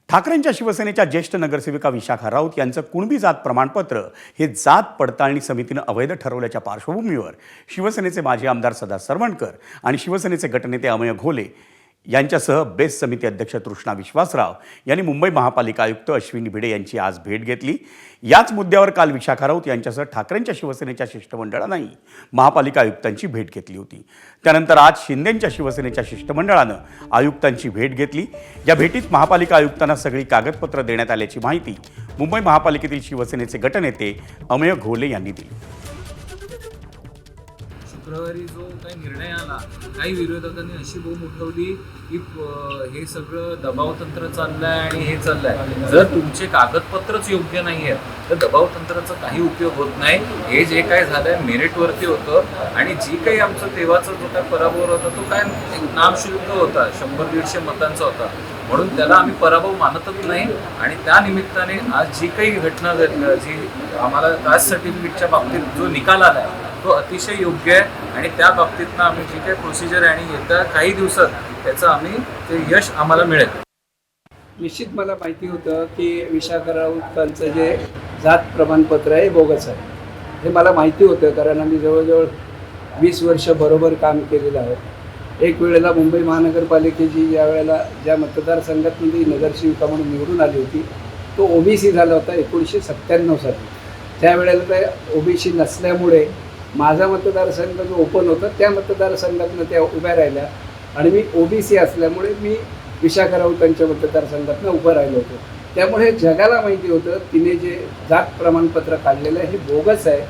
ठाकरेंच्या शिवसेनेच्या ज्येष्ठ नगरसेविका विशाखा राऊत यांचं कुणबी जात प्रमाणपत्र हे जात पडताळणी समितीनं अवैध ठरवल्याच्या पार्श्वभूमीवर शिवसेनेचे माजी आमदार सदा सरवणकर आणि शिवसेनेचे गटनेते अमेय घोले यांच्यासह बेस्ट समिती अध्यक्ष तृष्णा विश्वासराव यांनी मुंबई महापालिका आयुक्त अश्विनी भिडे यांची आज भेट घेतली। याच मुद्द्यावर काल विशाखा राऊत यांच्यासह ठाकरेंच्या शिवसेनेच्या शिष्टमंडळानंही महापालिका आयुक्तांची भेट घेतली होती। त्यानंतर आज शिंदेंच्या शिवसेनेच्या शिष्टमंडळानं आयुक्तांची भेट घेतली। या भेटीत महापालिका आयुक्तांना सगळी कागदपत्र देण्यात आल्याची माहिती मुंबई महापालिकेतील शिवसेनेचे गटनेते अमेय घोले यांनी दिली। शुक्रवारी जो काही निर्णय आला, काही विरोधकांनी अशी बोंब उठवली की हे सगळं दबावतंत्र चाललंय आणि हे चाललंय। जर तुमचे कागदपत्रच योग्य नाही आहेत तर दबावतंत्राचा काही उपयोग होत नाही। हे जे काय झालंय मेरिटवरती होतं आणि जी काही आमचं तेव्हाचा जो काय पराभव होता तो काय नामशुल्क होता, 100-150 मतांचा होता, म्हणून त्याला आम्ही पराभव मानतच नाही। आणि त्या निमित्ताने आज जी काही घटना घडली, जी आम्हाला कास्ट सर्टिफिकेटच्या बाबतीत जो निकाल आला तो अतिशय योग्य आहे आणि त्या बाबतीतनं आम्ही जी काही प्रोसिजर आहे आणि येत्या काही दिवसात त्याचं आम्ही ते यश आम्हाला मिळेल। निश्चित मला माहिती होतं की विशाखा राऊतांचं जे जात प्रमाणपत्र आहे बोगस आहे, हे मला माहिती होतं, कारण आम्ही जवळजवळ 20 वर्ष बरोबर काम केलेलं आहे। एक वेळेला मुंबई महानगरपालिकेची ज्या मतदारसंघात नगरसेविका म्हणून निवडून आली होती तो ओबीसी झाला होता 1997 साली। त्यावेळेला ते ओबीसी नसल्यामुळे माझा मतदारसंघ जो ओपन होता त्या मतदारसंघातनं त्या उभ्या राहिल्या आणि मी ओबीसी असल्यामुळे मी विशाखा राऊतांच्या मतदारसंघातनं उभं राहिलो होतो। त्यामुळे जगाला माहिती होतं तिने जे जात प्रमाणपत्र काढलेलं आहे हे बोगस आहे